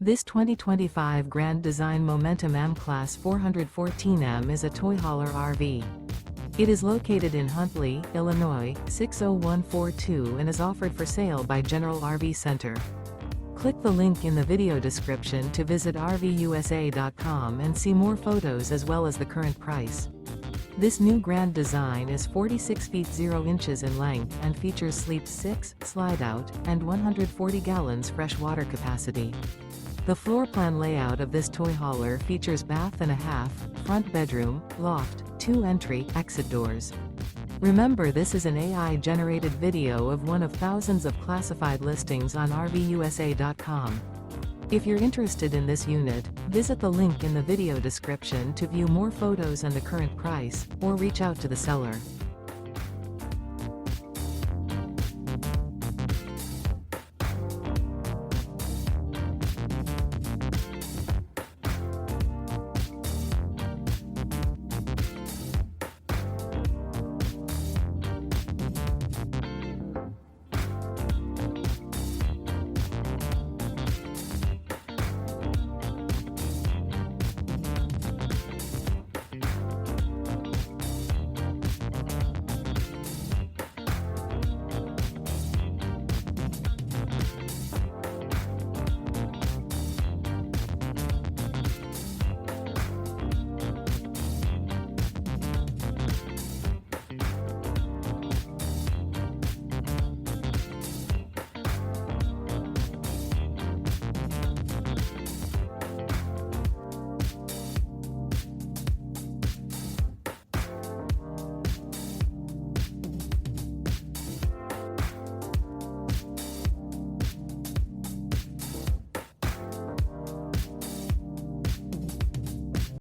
This 2025 Grand Design Momentum M-Class 414M is a toy hauler RV. It is located in Huntley, Illinois, 60142 and is offered for sale by General RV Center. Click the link in the video description to visit RVUSA.com and see more photos as well as the current price. This new Grand Design is 46 feet 0 inches in length and features Sleep 6, Slideout, and 140 gallons fresh water capacity. The floor plan layout of this toy hauler features bath and a half, front bedroom, loft, 2 entry/exit doors. Remember, this is an AI-generated video of one of thousands of classified listings on RVUSA.com. If you're interested in this unit, visit the link in the video description to view more photos and the current price, or reach out to the seller.